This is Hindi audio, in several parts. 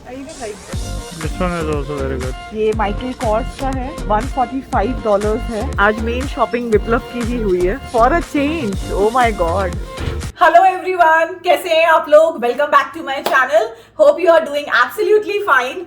I even like this. This one is also very good. ये माइकल कॉर्स का है, $145 है। आज मेन शॉपिंग विप्लव की ही हुई है। For a change, oh my god. Hello everyone, कैसे हैं आप लोग? Welcome back to my channel. Hope you are doing absolutely fine.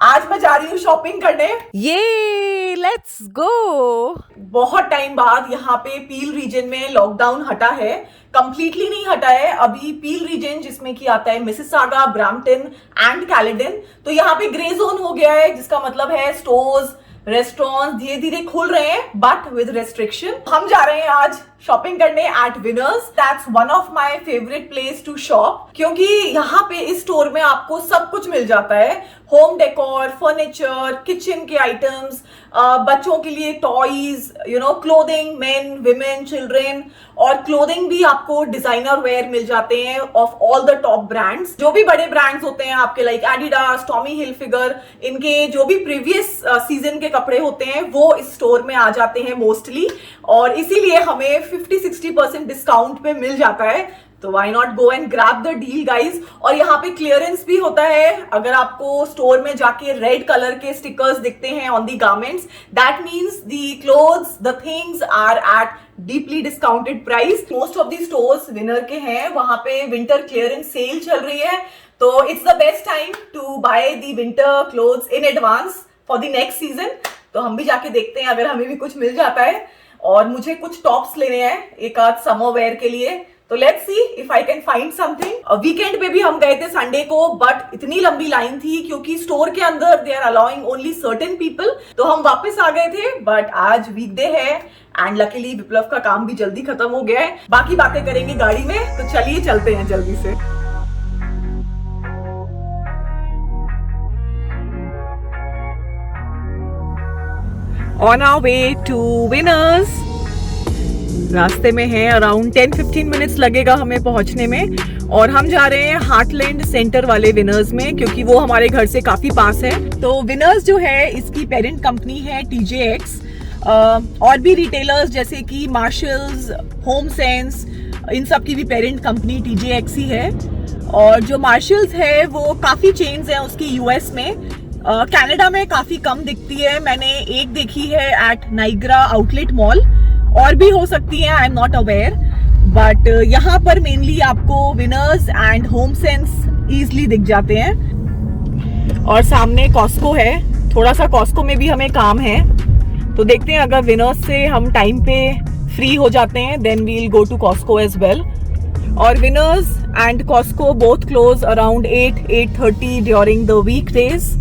आज मैं जा रही हूँ शॉपिंग करने। ये लेट्स गो। बहुत टाइम बाद यहाँ पे पील रीजन में लॉकडाउन हटा है, कंप्लीटली नहीं हटा है अभी। पील रीजन जिसमें कि आता है मिसिसागा, ब्रैम्पटन एंड कैलेडन, तो यहाँ पे ग्रे जोन हो गया है, जिसका मतलब है स्टोर्स, रेस्टोरेंट्स धीरे धीरे खुल रहे हैं बट विद रेस्ट्रिक्शन। हम जा रहे हैं आज शॉपिंग करने at Winners. That's one of my favourite place to shop, क्योंकि यहाँ पे इस स्टोर में आपको सब कुछ मिल जाता है। होम डेकोर, फर्नीचर, किचन के आइटम्स, बच्चों के लिए toys, clothing, main, women, children, और क्लोथिंग भी आपको डिजाइनर वेयर मिल जाते हैं of all the top brands. जो भी बड़े ब्रांड्स होते हैं आपके, लाइक एडिडास, टॉमी हिलफिगर, इनके जो भी प्रीवियस सीजन के कपड़े होते हैं वो इस स्टोर में आ जाते हैं मोस्टली, और इसीलिए हमें 50-60% डिस्काउंट पे मिल जाता है। तो why not go and grab the deal guys. और यहाँ पे क्लियरेंस भी होता है। अगर आपको स्टोर में जाके रेड कलर के स्टिकर्स दिखते हैं on the garments, that means the clothes, the things are at deeply discounted price. Most of the stores Winner के हैं, वहां पे विंटर क्लियरेंस सेल चल रही है, तो it's the best time to buy the winter clothes in advance for the next season. तो हम भी जाके देखते हैं अगर हमें भी कुछ मिल जाता है। और मुझे कुछ टॉप्स लेने हैं एक आध समर वेयर के लिए, तो let's see if I can find something. Weekend पे भी हम गए थे संडे को, बट इतनी लंबी लाइन थी क्योंकि स्टोर के अंदर they are allowing only certain people, तो हम वापस आ गए थे। बट आज वीकडे है एंड लकीली विप्लव का काम भी जल्दी खत्म हो गया है। बाकी बातें करेंगे गाड़ी में, तो चलिए चलते हैं जल्दी से। On our way to Winners। रास्ते में है, अराउंड 10-15 मिनट्स लगेगा हमें पहुंचने में, और हम जा रहे हैं हार्टलैंड सेंटर वाले विनर्स में, क्योंकि वो हमारे घर से काफी पास है। तो विनर्स जो है इसकी पेरेंट कंपनी है TJX, और भी रिटेलर्स जैसे कि मार्शल्स, होम सेंस, इन सब की भी पेरेंट कंपनी TJX ही है। और जो मार्शल्स है वो काफी चेन्स है उसकी US में, कनाडा में काफी कम दिखती है। मैंने एक देखी है एट नाइग्रा आउटलेट मॉल, और भी हो सकती है, I am not aware, but यहाँ पर मेनली आपको winners and home sense easily दिख जाते हैं। और सामने कॉस्को है, थोड़ा सा कॉस्को में भी हमें काम है, तो देखते हैं अगर विनर्स से हम टाइम पे फ्री हो जाते हैं then we will go to Costco as well. और Winners and Costco both close around 8-8:30 during the week days.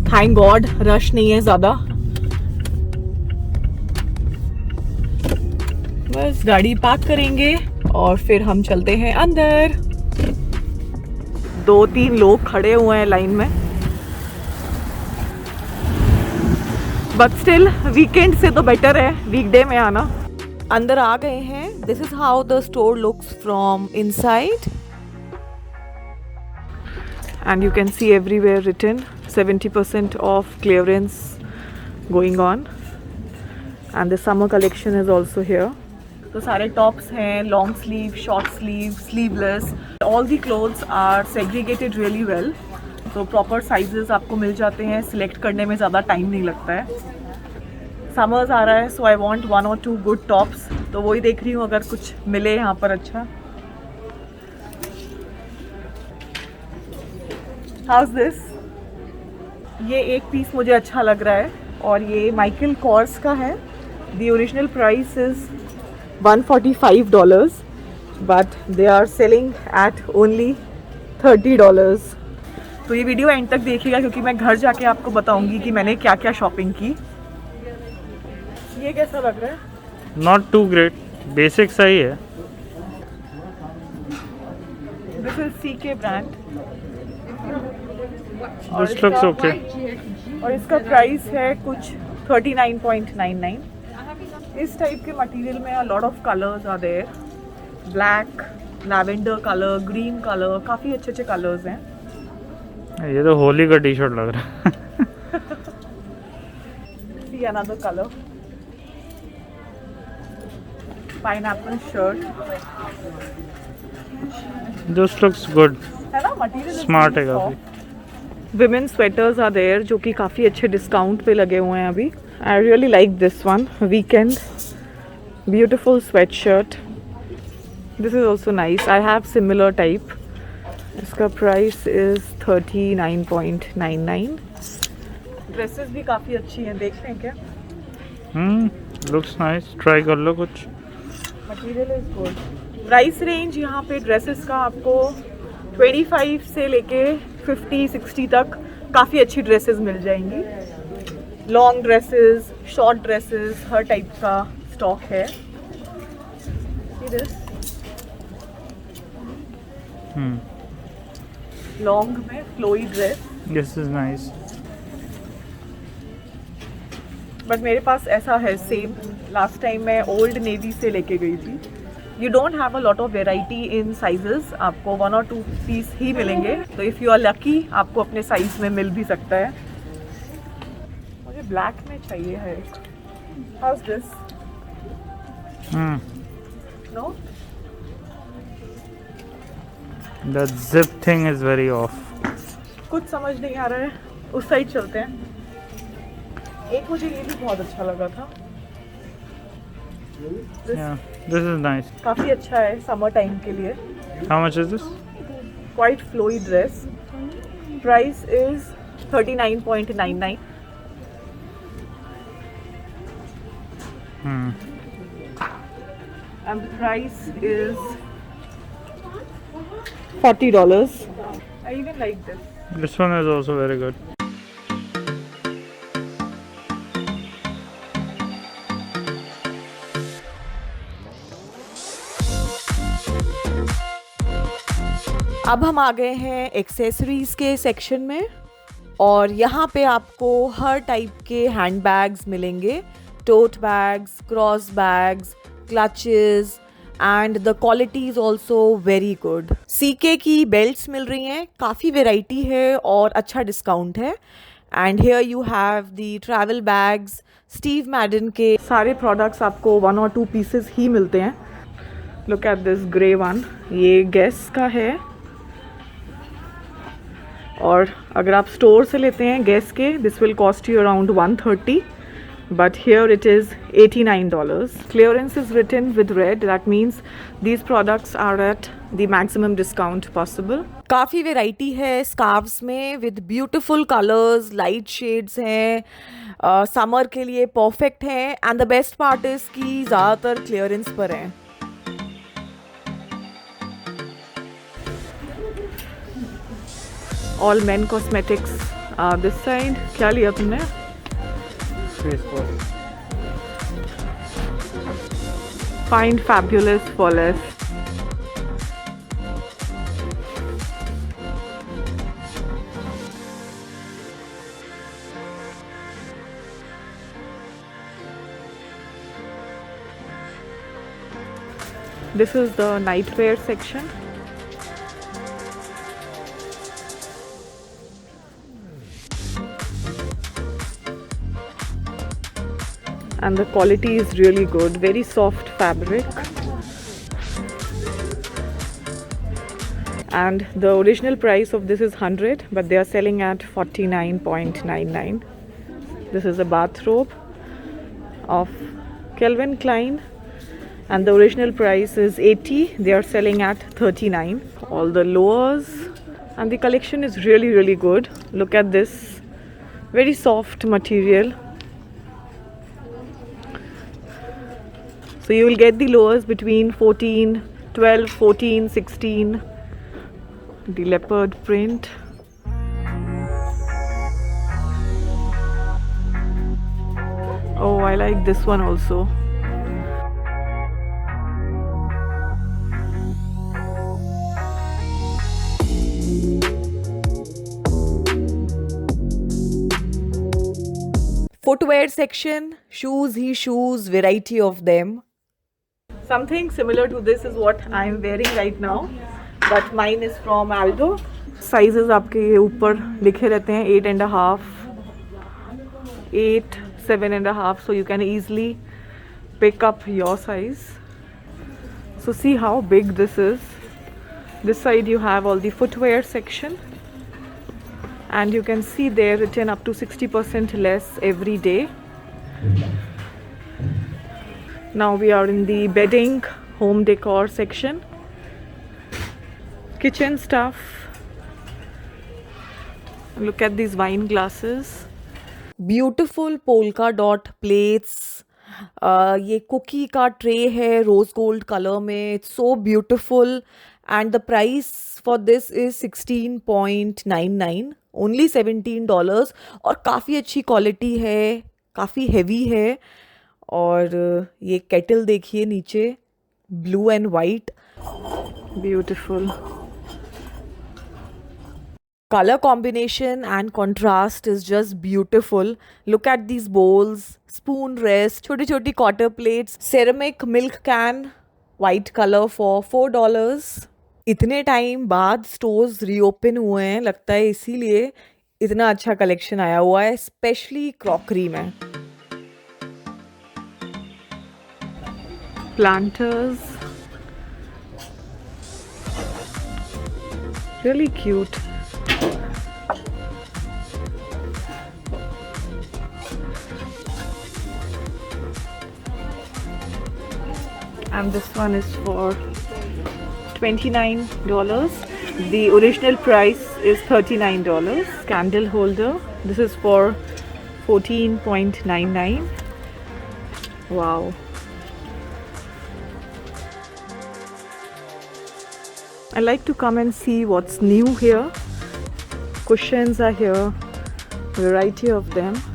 Thank God rush नहीं है ज्यादा। बस गाड़ी पार्क करेंगे और फिर हम चलते हैं अंदर। 2-3 लोग खड़े हुए हैं लाइन में, बट स्टिल वीकेंड से तो बेटर है वीकडे में आना। अंदर आ गए हैं। This is how the store looks from inside, and you can see everywhere written 70% off clearance going on, and the summer collection is also here. तो सारे टॉप्स हैं, long sleeve, short sleeve, sleeveless, all the clothes are segregated really well, तो प्रॉपर साइजेस आपको मिल जाते हैं। सिलेक्ट करने में ज़्यादा टाइम नहीं लगता है। समर्स आ रहा है, so I want 1 or 2 good tops, तो वही देख रही हूँ अगर कुछ मिले यहाँ पर अच्छा। हाउस दिस, ये एक पीस मुझे अच्छा लग रहा है, और ये माइकल कॉर्स का है। The original price is $145, but they are selling at only $30। तो ये वीडियो एंड तक देखिएगा, क्योंकि मैं घर जाके आपको बताऊंगी कि मैंने क्या क्या शॉपिंग की। ये कैसा लग रहा है? नॉट टू ग्रेट, बेसिक सही है। This is CK brand, this looks okay, और इसका प्राइस है कुछ 39.99। इस टाइप के मटेरियल में a lot of colours are there, black, lavender colour, green colour, काफ़ी अच्छे अच्छे कलर्स हैं। ये तो होली का टी शर्ट लग रहा है। See another color, pineapple shirt, this looks good, है ना? मटेरियल स्मार्ट है काफी। विमेन स्वेटर्स आर देयर जो कि काफ़ी अच्छे डिस्काउंट पे लगे हुए हैं अभी. I really like this one, weekend beautiful sweat shirt. This is also nice. I have similar type. इसका प्राइस इज़ 39.99. ड्रेसेस भी काफ़ी अच्छी हैं, देख रहे हैं क्या? Looks nice. ट्राई कर लो कुछ. Material is good. Price range यहाँ पे ड्रेसेस का आपको 25 से लेके 50-60 तक काफ़ी अच्छी ड्रेसेस मिल जाएंगी. लॉन्ग ड्रेसेस, शॉर्ट ड्रेसेस, हर टाइप का स्टॉक है. लॉन्ग में flowy dress. This is nice. But मेरे पास ऐसा है सेम. लास्ट टाइम मैं ओल्ड नेवी से लेके गई थी. You don't have a lot of variety in sizes. आपको 1 और 2 पीस ही मिलेंगे. तो इफ़ यू आर लकी आपको अपने साइज में मिल भी सकता है. मुझे ब्लैक में चाहिए है. How is this? No, the zip thing is very off. कुछ समझ नहीं आ रहा है. उस साइड चलते हैं. एक मुझे ये भी बहुत अच्छा लगा था. This is nice. काफ़ी अच्छा है समर टाइम के लिए. How much is this? Quite flowy dress. Price is 39.99. And the price is $40. I even like this. This one is also very good. अब हम आ गए हैं एक्सेसरीज के सेक्शन में और यहाँ पे आपको हर टाइप के हैंड बैग्स मिलेंगे. Tote bags, cross bags, clutches and the quality is also very good. CK की बेल्ट्स मिल रही हैं. काफ़ी वेराइटी है और अच्छा डिस्काउंट है. And here you have the travel bags. Steve Madden के सारे प्रोडक्ट्स आपको 1 और 2 पीसेस ही मिलते हैं. Look at this grey one. ये गेस का है और अगर आप स्टोर से लेते हैं गेस के this will cost you around 130. But here it is $89. Clearance is written with red. That means these products are at the maximum discount possible. काफ़ी वेराइटी है स्कार्फ्स में with beautiful colors, light shades हैं. समर के लिए परफेक्ट हैं. And the best part is कि ज़्यादातर क्लियरेंस पर हैं. All men cosmetics this side. क्या लिया तुमने? Find fabulous for less. This is the nightwear section. And the quality is really good. Very soft fabric. And the original price of this is 100, but they are selling at 49.99. This is a bathrobe of Calvin Klein, and the original price is 80. They are selling at 39. All the lowers, and the collection is really, really good. Look at this. Very soft material. So you will get the lowers between 14, 12, 14, 16. The leopard print. Oh, I like this one also. Footwear section, shoes he shoes, variety of them. Something similar to this is what I am wearing right now, but mine is from Aldo. Sizes आपके ऊपर लिखे रहते हैं 8.5, 8, 7.5, so you can easily pick up your size. So see how big this is. This side you have all the footwear section, and you can see there written up to 60% less every day. Now we are in the bedding, home decor section, kitchen stuff. Look at these wine glasses. Beautiful polka dot plates. ये कुकी का ट्रे है रोज गोल्ड कलर में. It's so beautiful and the price for this is 16.99, only $17. और काफ़ी अच्छी क्वालिटी है, काफ़ी हैवी है. और ये केटल देखिए नीचे, blue and white, beautiful. Color combination and contrast is just beautiful. Look at these bowls, spoon rest, छोटी छोटी quarter plates, ceramic milk can, white color for $4. इतने टाइम बाद स्टोर्स रीओपन हुए हैं, लगता है इसीलिए इतना अच्छा कलेक्शन आया हुआ है, स्पेशली क्रॉकरी में. Planters, really cute. And this one is for $29. The original price is $39. Candle holder. This is for $14.99. Wow. I like to come and see what's new here. Cushions are here, variety of them.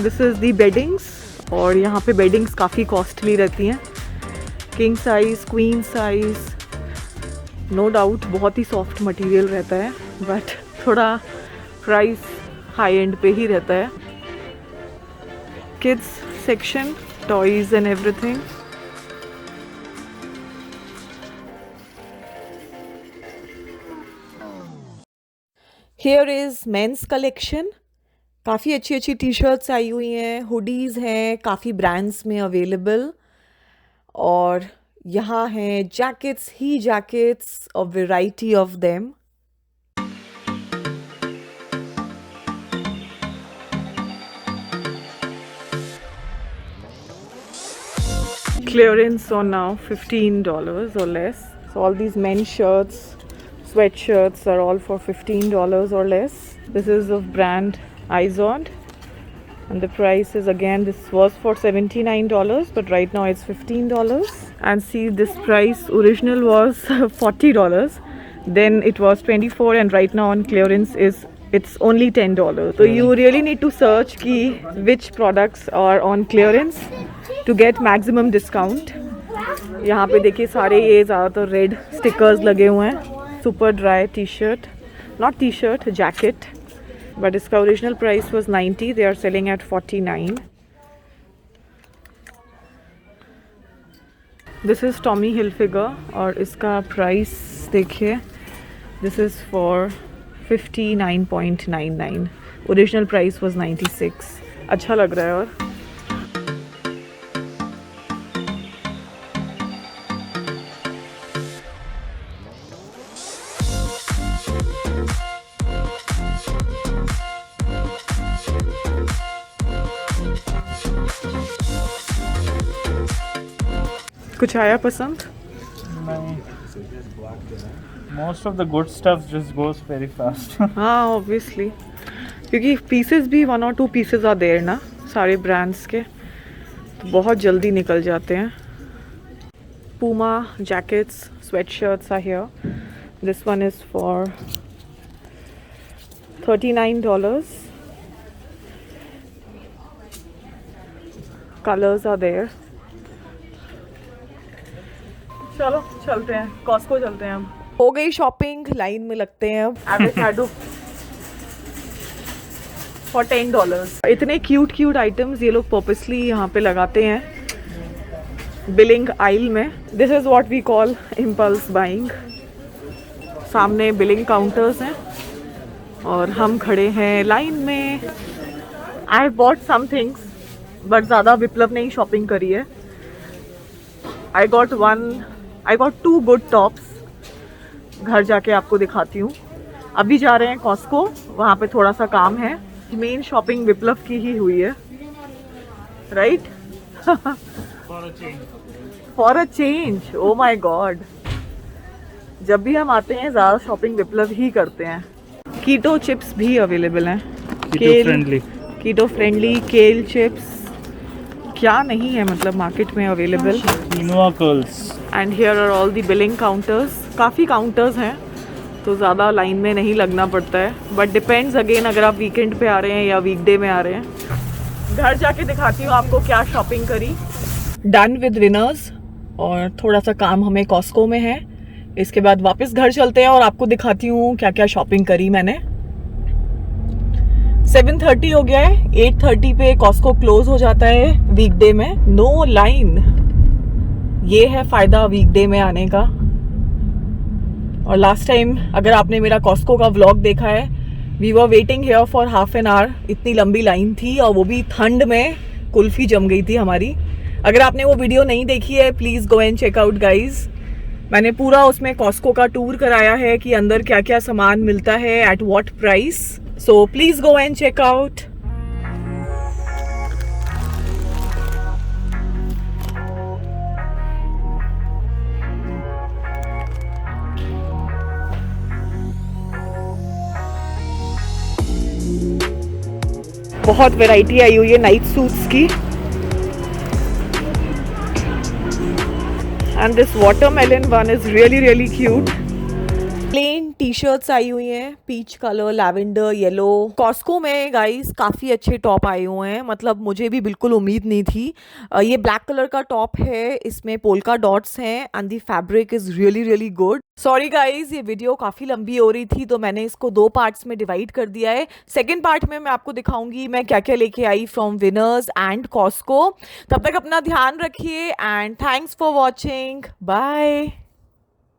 This is the beddings. और यहाँ पे बेडिंग्स काफ़ी कॉस्टली रहती हैं. King size, queen size, no doubt बहुत ही सॉफ्ट मटेरियल रहता है, बट थोड़ा प्राइस हाई एंड पे ही रहता है. Kids section, toys and everything. Here is men's collection. काफ़ी अच्छी अच्छी टी शर्ट्स आई हुई हैं, हुडीज़ हैं, काफ़ी ब्रांड्स में अवेलेबल. और यहाँ हैं jackets he jackets, a variety of them. Clearance on now $15 or less. So all these men's shirts, sweatshirts are all for $15 or less. This is of brand Izod, and the price is, again, this was for $79, but right now it's $15. And see, this price original was $40, then it was $24, and right now on clearance it's only $10. So you really need to search ki which products are on clearance to get maximum discount. यहाँ पे देखिए सारे ये ज़्यादातर रेड स्टिकर्स लगे हुए हैं. Super dry T shirt, not T shirt, jacket. But इसका original price was $90. They are selling at $49. This is Tommy Hilfiger और इसका price देखिए. This is for $59.99. Original price was $96. अच्छा लग रहा है. और कुछ आया पसंद? नहीं. Most of the good stuff just goes very fast. हाँ, obviously. क्योंकि पीसेस भी 1 or 2 पीसेस आ देर ना सारे ब्रांड्स के, तो बहुत जल्दी निकल जाते हैं. Puma jackets, sweatshirts are here. This one is for $39. Colors are there. चलो चलते हैं, कॉस्को चलते हैं. अब हो गई शॉपिंग, लाइन में लगते हैं अब. Avocado for $10. इतने क्यूट आइटम्स ये लोग पर्पसली यहाँ पे लगाते हैं बिलिंग आइल में. This is what we call impulse buying. सामने बिलिंग काउंटर्स हैं और हम खड़े हैं लाइन में. I bought some things, but ज़्यादा विप्लव ने ही शॉपिंग करी है. I got 2 good tops. घर जाके आपको दिखाती हूँ. अभी जा रहे हैं कॉस्को, वहाँ पे थोड़ा सा काम है। मेन शॉपिंग विप्लव की ही हुई है, right? For a change, oh my God. जब भी हम आते हैं ज़्यादा शॉपिंग विप्लव ही करते हैं। कीटो चिप्स भी अवेलेबल हैं, कीटो फ्रेंडली केल चिप्स, क्या नहीं है मतलब मार्केट में available. Quinoa curls. And here are all the billing counters. काफ़ी काउंटर्स हैं तो ज़्यादा लाइन में नहीं लगना पड़ता है, बट डिपेंड्स अगेन अगर आप वीकेंड पे आ रहे हैं या वीकडे में आ रहे हैं। घर जाके दिखाती हूँ आपको क्या शॉपिंग करी। डन विद विनर्स, और थोड़ा सा काम हमें कॉस्को में है, इसके बाद वापस घर चलते हैं और आपको दिखाती हूँ क्या क्या शॉपिंग करी मैंने। 7:30 हो गया है, 8:30 पे कॉस्को क्लोज हो जाता है वीकडे में। नो लाइन, ये है फायदा वीकडे में आने का। और लास्ट टाइम अगर आपने मेरा कॉस्को का व्लॉग देखा है, we were waiting here for half an hour, इतनी लंबी लाइन थी और वो भी ठंड में, कुल्फी जम गई थी हमारी। अगर आपने वो वीडियो नहीं देखी है please go and check out guys. मैंने पूरा उसमें कॉस्को का टूर कराया है कि अंदर क्या क्या सामान मिलता है, at what price, so please go and check out. बहुत वैरायटी आई हुई है नाइट सूट्स की। And this watermelon one is really really cute. Plain T shirts आई हुई हैं, peach colour, lavender, yellow. Costco में गाइस काफ़ी अच्छे टॉप आए हुए हैं, मतलब मुझे भी बिल्कुल उम्मीद नहीं थी। ये ब्लैक कलर का टॉप है, इसमें पोल्का डॉट्स हैं and the fabric is really really good. Sorry guys, ये वीडियो काफ़ी लंबी हो रही थी तो मैंने इसको 2 पार्ट्स में डिवाइड कर दिया है। सेकेंड पार्ट में मैं आपको दिखाऊंगी मैं क्या क्या लेके आई फ्रॉम विनर्स एंड कॉस्को। तब तक अपना ध्यान रखिए and thanks for watching, bye.